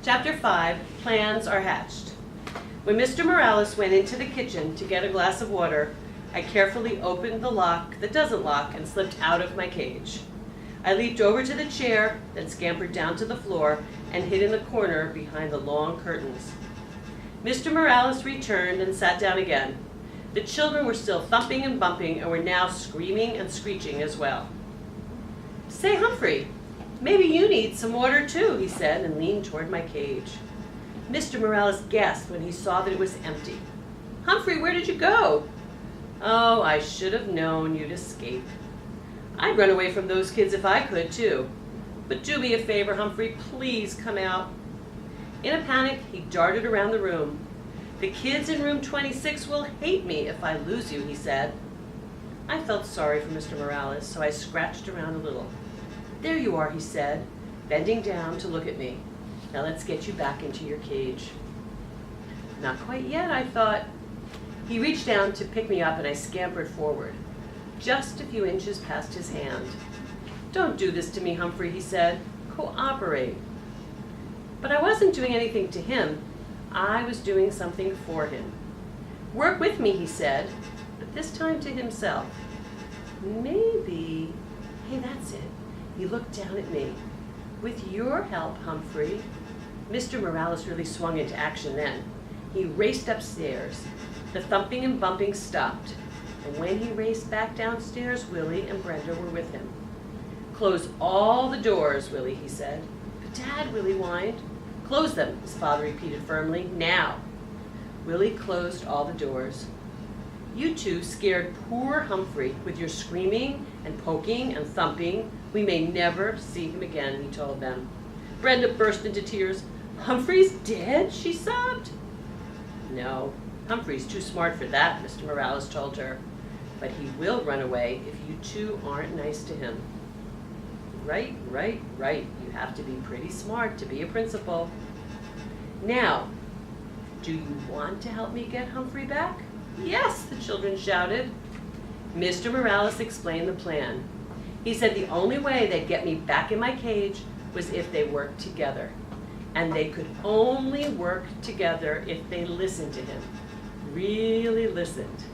Chapter 5, Plans Are Hatched. When Mr. Morales went into the kitchen to get a glass of water, I carefully opened the lock that doesn't lock and slipped out of my cage. I leaped over to the chair, then scampered down to the floor and hid in the corner behind the long curtains. Mr. Morales returned and sat down again. The children were still thumping and bumping and were now screaming and screeching as well. "Say, Humphrey, maybe you need some water too," he said and leaned toward my cage. Mr. Morales gasped when he saw that it was empty. "Humphrey, where did you go?" "Oh, I should have known you'd escape. I'd run away from those kids if I could too. But do me a favor, Humphrey, please come out." In a panic, he darted around the room. "The kids in room 26 will hate me if I lose you," he said. I felt sorry for Mr. Morales, so I scratched around a little. "There you are," he said, bending down to look at me. "Now let's get you back into your cage." Not quite yet, I thought. He reached down to pick me up and I scampered forward, just a few inches past his hand. "Don't do this to me, Humphrey," he said. "Cooperate." But I wasn't doing anything to him. I was doing something for him. "Work with me," he said, but this time to himself. "Maybe, hey, that's it." He looked down at me. "With your help, Humphrey." Mr. Morales really swung into action then. He raced upstairs. The thumping and bumping stopped, and when he raced back downstairs, Willie and Brenda were with him. "Close all the doors, Willie," he said. "But Dad," Willie whined. "Close them," his father repeated firmly. "Now." Willie closed all the doors. "You two scared poor Humphrey with your screaming and poking and thumping. We may never see him again," he told them. Brenda burst into tears. "Humphrey's dead?" she sobbed. "No, Humphrey's too smart for that," Mr. Morales told her. "But he will run away if you two aren't nice to him." Right. You have to be pretty smart to be a principal. "Now, do you want to help me get Humphrey back?" "Yes," the children shouted. Mr. Morales explained the plan. He said the only way they'd get me back in my cage was if they worked together. And they could only work together if they listened to him. Really listened.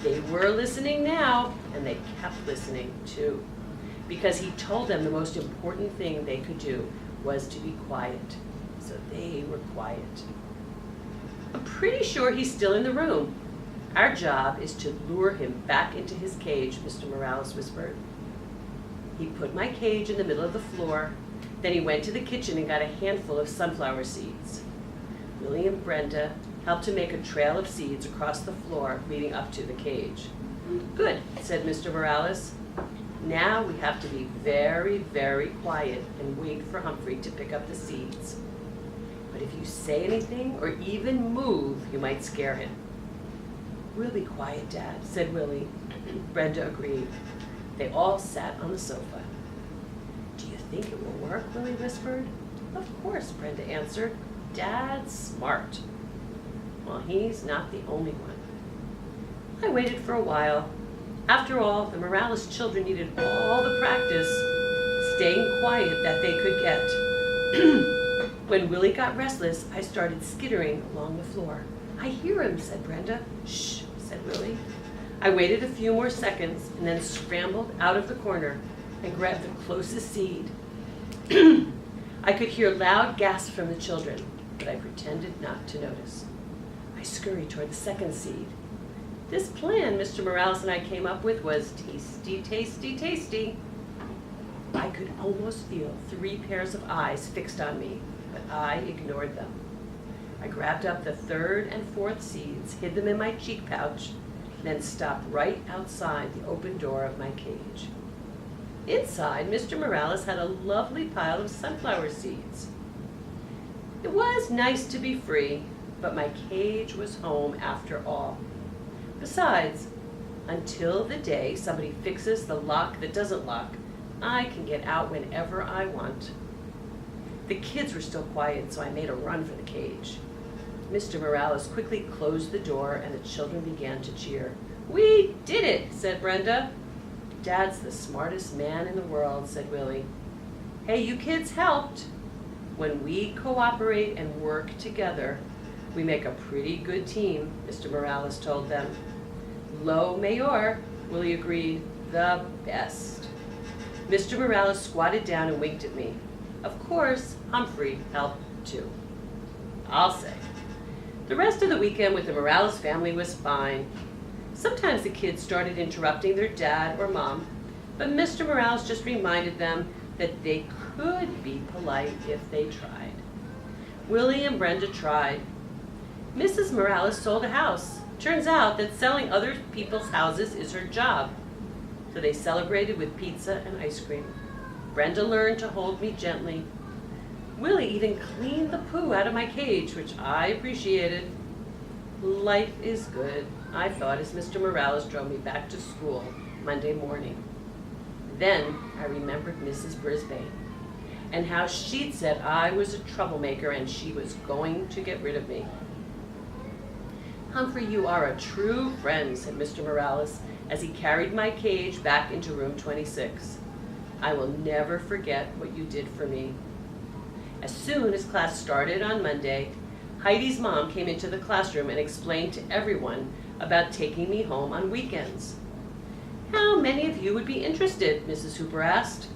They were listening now, and they kept listening too. Because he told them the most important thing they could do was to be quiet. So they were quiet. "I'm pretty sure he's still in the room. Our job is to lure him back into his cage," Mr. Morales whispered. He put my cage in the middle of the floor. Then he went to the kitchen and got a handful of sunflower seeds. Willie and Brenda helped to make a trail of seeds across the floor leading up to the cage. "Good," said Mr. Morales. "Now we have to be very, very quiet and wait for Humphrey to pick up the seeds. But if you say anything or even move, you might scare him." "We'll be quiet, Dad," said Willie. Brenda agreed. They all sat on the sofa. "Do you think it will work?" Willie whispered. "Of course," Brenda answered. "Dad's smart." "Well, he's not the only one." I waited for a while. After all, the Morales children needed all the practice staying quiet that they could get. When Willie got restless, I started skittering along the floor. "I hear him," said Brenda. "Shh," said Willie. I waited a few more seconds and then scrambled out of the corner and grabbed the closest seed. I could hear loud gasps from the children, but I pretended not to notice. I scurried toward the second seed. This plan Mr. Morales and I came up with was tasty, tasty, tasty. I could almost feel 3 pairs of eyes fixed on me, but I ignored them. I grabbed up the 3rd and 4th seeds, hid them in my cheek pouch, then stopped right outside the open door of my cage. Inside, Mr. Morales had a lovely pile of sunflower seeds. It was nice to be free, but my cage was home after all. Besides, until the day somebody fixes the lock that doesn't lock, I can get out whenever I want. The kids were still quiet, so I made a run for the cage. Mr. Morales quickly closed the door and the children began to cheer. "We did it," said Brenda. "Dad's the smartest man in the world," said Willie. "Hey, you kids helped." When we cooperate and work together, we make a pretty good team, Mr. Morales told them. Lo Mayor, Willie agreed, the best. Mr. Morales squatted down and winked at me. Of course, Humphrey helped too. I'll say. The rest of the weekend with the Morales family was fine. Sometimes the kids started interrupting their dad or mom, but Mr. Morales just reminded them that they could be polite if they tried. Willie and Brenda tried. Mrs. Morales sold a house. Turns out that selling other people's houses is her job. So they celebrated with pizza and ice cream. Brenda learned to hold me gently. Willie even cleaned the poo out of my cage, which I appreciated. Life is good, I thought as Mr. Morales drove me back to school Monday morning. Then I remembered Mrs. Brisbane and how she'd said I was a troublemaker and she was going to get rid of me. Humphrey, you are a true friend, said Mr. Morales as he carried my cage back into room 26. I will never forget what you did for me. As soon as class started on Monday, Heidi's mom came into the classroom and explained to everyone about taking me home on weekends. How many of you would be interested? Mrs. Hooper asked.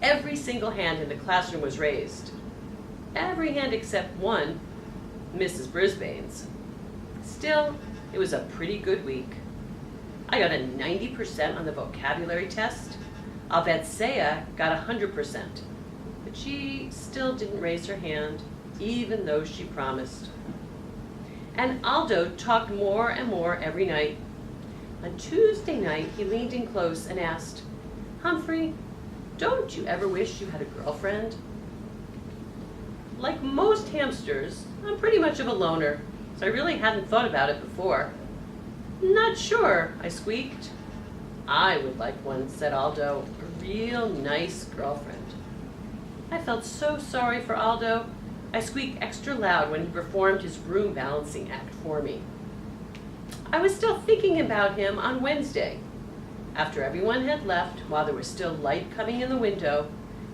Every single hand in the classroom was raised. Every hand except one, Mrs. Brisbane's. Still, it was a pretty good week. I got a 90% on the vocabulary test. I'll bet Saya got 100%, but she still didn't raise her hand, even though she promised. And Aldo talked more and more every night. On Tuesday night, he leaned in close and asked, Humphrey, don't you ever wish you had a girlfriend? Like most hamsters, I'm pretty much of a loner, so I really hadn't thought about it before. Not sure, I squeaked. I would like one, said Aldo, a real nice girlfriend. I felt so sorry for Aldo. I squeaked extra loud when he performed his room balancing act for me. I was still thinking about him on Wednesday. After everyone had left, while there was still light coming in the window,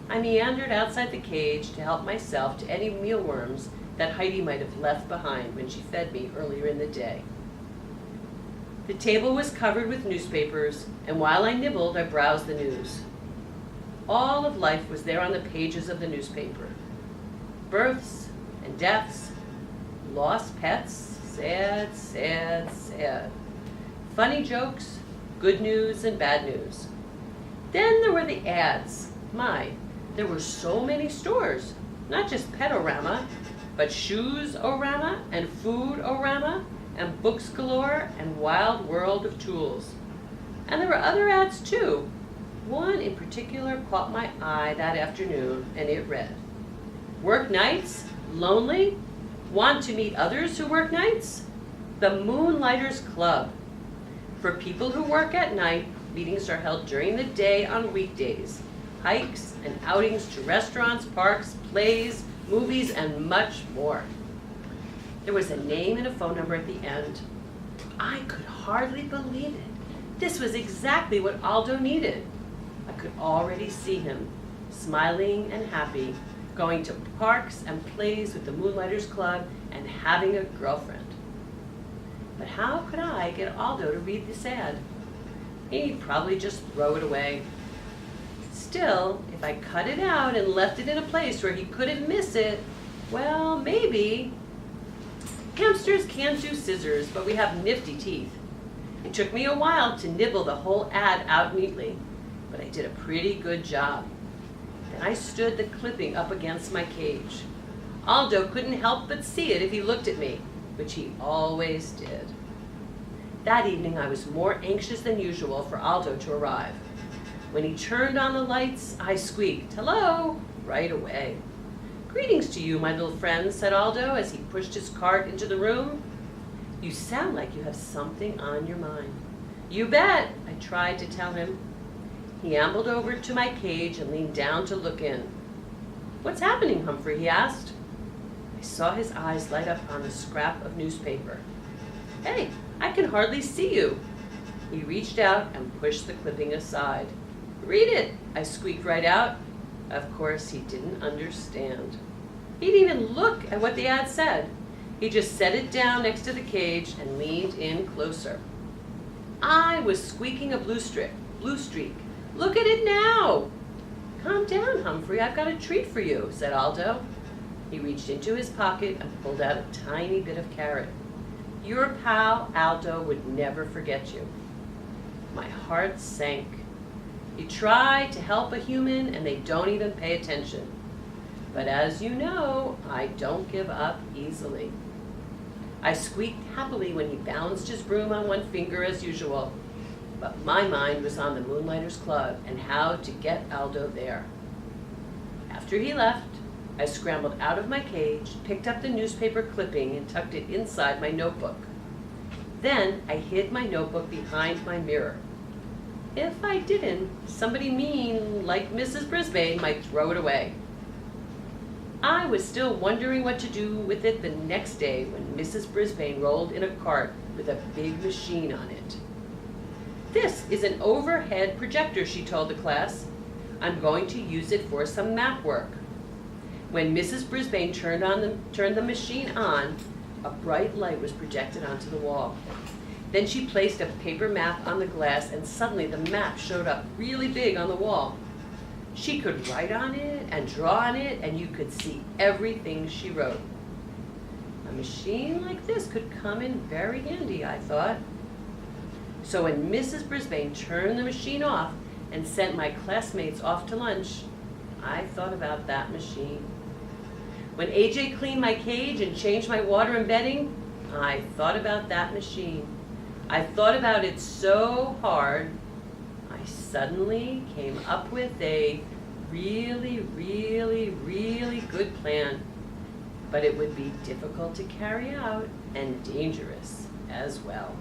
I meandered outside the cage to help myself to any mealworms that Heidi might have left behind when she fed me earlier in the day. The table was covered with newspapers, and while I nibbled, I browsed the news. All of life was there on the pages of the newspaper. Births and deaths, lost pets, sad, sad, sad. Funny jokes, good news, and bad news. Then there were the ads. My, there were so many stores, not just Petorama, but Shoes-orama and Food-orama and Books Galore and Wild World of Tools. And there were other ads too. One in particular caught my eye that afternoon, and it read, Work nights? Lonely? Want to meet others who work nights? The Moonlighters Club. For people who work at night, meetings are held during the day on weekdays. Hikes and outings to restaurants, parks, plays, movies, and much more. There was a name and a phone number at the end. I could hardly believe it. This was exactly what Aldo needed. I could already see him, smiling and happy, going to parks and plays with the Moonlighters Club and having a girlfriend. But how could I get Aldo to read this ad? He'd probably just throw it away. Still, if I cut it out and left it in a place where he couldn't miss it, well, maybe. Hamsters can't do scissors, but we have nifty teeth. It took me a while to nibble the whole ad out neatly, but I did a pretty good job. Then I stood the clipping up against my cage. Aldo couldn't help but see it if he looked at me, which he always did. That evening I was more anxious than usual for Aldo to arrive. When he turned on the lights, I squeaked, "Hello," right away. "Greetings to you, my little friend," said Aldo as he pushed his cart into the room. "You sound like you have something on your mind." "You bet," I tried to tell him. He ambled over to my cage and leaned down to look in. "What's happening, Humphrey?" he asked. I saw his eyes light up on the scrap of newspaper. "Hey, I can hardly see you." He reached out and pushed the clipping aside. "Read it," I squeaked right out. Of course, he didn't understand. He didn't even look at what the ad said. He just set it down next to the cage and leaned in closer. I was squeaking a blue streak. Look at it now. Calm down, Humphrey, I've got a treat for you, said Aldo. He reached into his pocket and pulled out a tiny bit of carrot. Your pal, Aldo, would never forget you. My heart sank. You try to help a human and they don't even pay attention. But as you know, I don't give up easily. I squeaked happily when he balanced his broom on one finger as usual. But my mind was on the Moonlighters Club and how to get Aldo there. After he left, I scrambled out of my cage, picked up the newspaper clipping, and tucked it inside my notebook. Then I hid my notebook behind my mirror. If I didn't, somebody mean, like Mrs. Brisbane, might throw it away. I was still wondering what to do with it the next day when Mrs. Brisbane rolled in a cart with a big machine on it. This is an overhead projector, she told the class. I'm going to use it for some map work. When Mrs. Brisbane turned the machine on, a bright light was projected onto the wall. Then she placed a paper map on the glass and suddenly the map showed up really big on the wall. She could write on it and draw on it and you could see everything she wrote. A machine like this could come in very handy, I thought. So when Mrs. Brisbane turned the machine off and sent my classmates off to lunch, I thought about that machine. When AJ cleaned my cage and changed my water and bedding, I thought about that machine. I thought about it so hard, I suddenly came up with a really, really, really good plan. But it would be difficult to carry out and dangerous as well.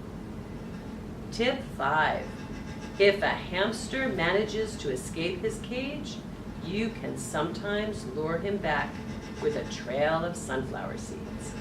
Tip 5. If a hamster manages to escape his cage, you can sometimes lure him back with a trail of sunflower seeds.